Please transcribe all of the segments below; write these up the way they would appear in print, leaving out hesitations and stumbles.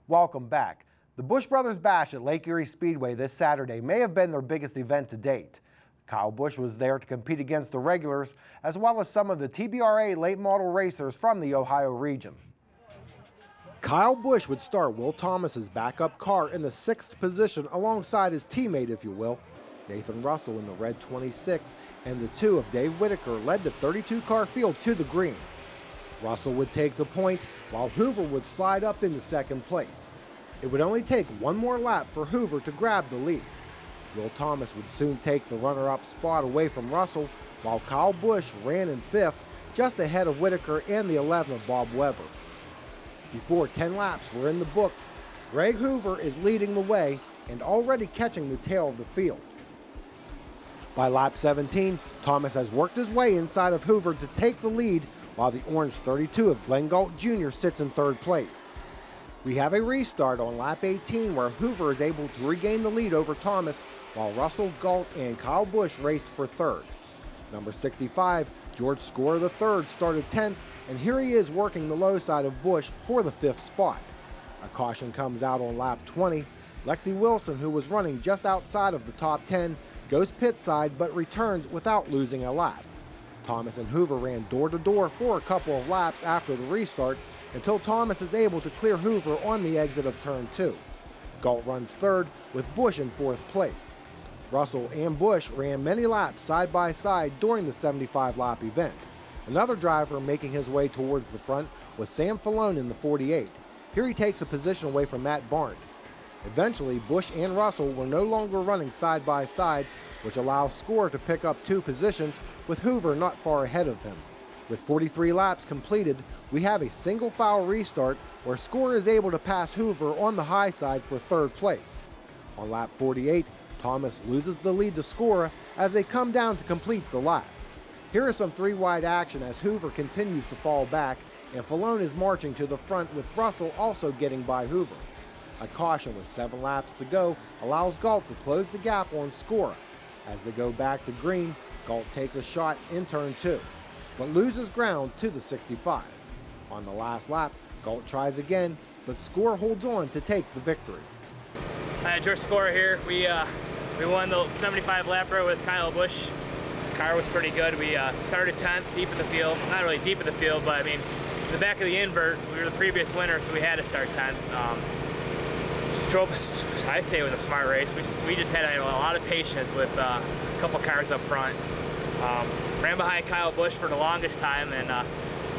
Welcome back. The Busch Brothers Bash at Lake Erie Speedway this Saturday may have been their biggest event to date. Kyle Busch was there to compete against the regulars, as well as some of the TBRA late model racers from the Ohio region. Kyle Busch would start Will Thomas's backup car in the 6th position alongside his teammate, if you will. Nathan Russell in the red 26, and the 2 of Dave Whitaker led the 32-car field to the green. Russell would take the point, while Hoover would slide up into 2nd place. It would only take one more lap for Hoover to grab the lead. Will Thomas would soon take the runner-up spot away from Russell, while Kyle Busch ran in 5th, just ahead of Whitaker and the 11 of Bob Weber. Before 10 laps were in the books, Greg Hoover is leading the way and already catching the tail of the field. By lap 17, Thomas has worked his way inside of Hoover to take the lead, while the orange 32 of Glenn Galt Jr. sits in 3rd place. We have a restart on lap 18 where Hoover is able to regain the lead over Thomas, while Russell, Galt, and Kyle Busch raced for 3rd. Number 65, George Scorer III, started 10th, and here he is working the low side of Busch for the 5th spot. A caution comes out on lap 20. Lexi Wilson, who was running just outside of the top 10, goes pit side but returns without losing a lap. Thomas and Hoover ran door-to-door for a couple of laps after the restart until Thomas is able to clear Hoover on the exit of turn 2. Galt runs 3rd with Busch in 4th place. Russell and Busch ran many laps side by side during the 75-lap event. Another driver making his way towards the front was Sam Falone in the 48. Here he takes a position away from Matt Barnes. Eventually, Busch and Russell were no longer running side by side, which allows Scorer to pick up 2 positions, with Hoover not far ahead of him. With 43 laps completed, we have a single foul restart where Scorer is able to pass Hoover on the high side for 3rd place. On lap 48, Thomas loses the lead to Scorer as they come down to complete the lap. Here is some 3-wide action as Hoover continues to fall back, and Falone is marching to the front, with Russell also getting by Hoover. A caution with 7 laps to go allows Galt to close the gap on Scorer. As they go back to green, Galt takes a shot in turn 2, but loses ground to the 65. On the last lap, Galt tries again, but Scorer holds on to take the victory. George Scorer here. We won the 75 lapper with Kyle Busch. The car was pretty good. We started 10th, deep in the field. Not really deep in the field, but I mean, in the back of the invert, we were the previous winner, so we had to start 10th. Drove, I'd say it was a smart race. We just had a lot of patience with a couple cars up front. Ran behind Kyle Busch for the longest time, and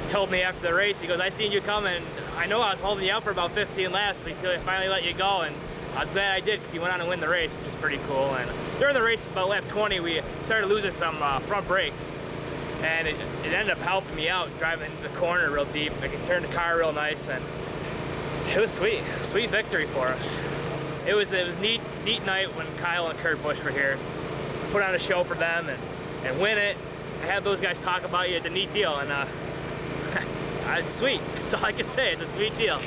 he told me after the race, he goes, "I seen you coming. I know I was holding you up for about 15 laps, but he finally let you go," and I was glad I did because he went on to win the race, which is pretty cool. And during the race, about lap 20, we started losing some front brake, and it ended up helping me out driving the corner real deep. I could turn the car real nice, and it was sweet victory for us. It was neat night when Kyle and Kurt Busch were here to put on a show for them and win it. I have those guys talk about you. It's a neat deal, and it's sweet. That's all I can say. It's a sweet deal.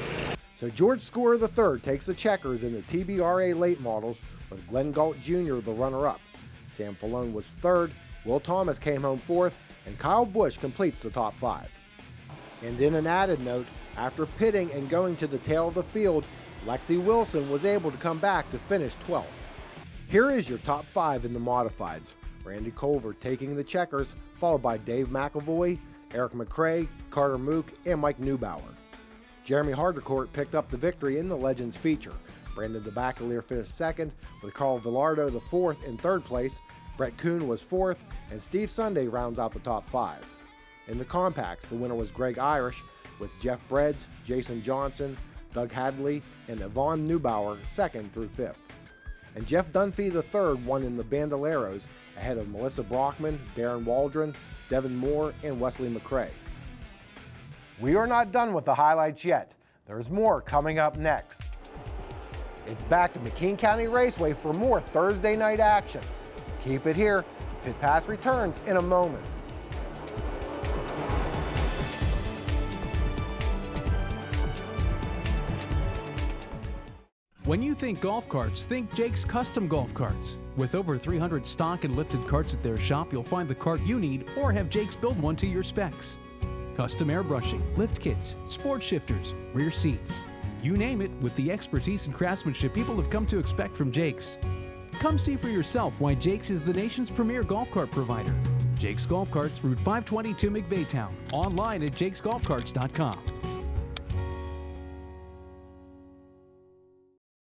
So George Scorer III takes the checkers in the TBRA late models, with Glenn Galt Jr. the runner-up. Sam Falone was 3rd, Will Thomas came home 4th, and Kyle Busch completes the top 5. And in an added note, after pitting and going to the tail of the field, Lexi Wilson was able to come back to finish 12th. Here is your top 5 in the modifieds. Randy Culver taking the checkers, followed by Dave McAvoy, Eric McRae, Carter Mook, and Mike Neubauer. Jeremy Hardecourt picked up the victory in the Legends feature. Brandon DeBacalier finished 2nd, with Carl Villardo the 4th in 3rd place. Brett Kuhn was 4th, and Steve Sunday rounds out the top 5. In the compacts, the winner was Greg Irish, with Jeff Breads, Jason Johnson, Doug Hadley, and Yvonne Neubauer 2nd through 5th. And Jeff Dunphy III won in the Bandoleros, ahead of Melissa Brockman, Darren Waldron, Devin Moore, and Wesley McRae. We are not done with the highlights yet. There's more coming up next. It's back to McKean County Raceway for more Thursday night action. Keep it here. Pit Pass returns in a moment. When you think golf carts, think Jake's Custom Golf Carts. With over 300 stock and lifted carts at their shop, you'll find the cart you need or have Jake's build one to your specs. Custom airbrushing, lift kits, sport shifters, rear seats. You name it, with the expertise and craftsmanship people have come to expect from Jake's. Come see for yourself why Jake's is the nation's premier golf cart provider. Jake's Golf Carts, Route 522 McVeigh Town. Online at jakesgolfcarts.com.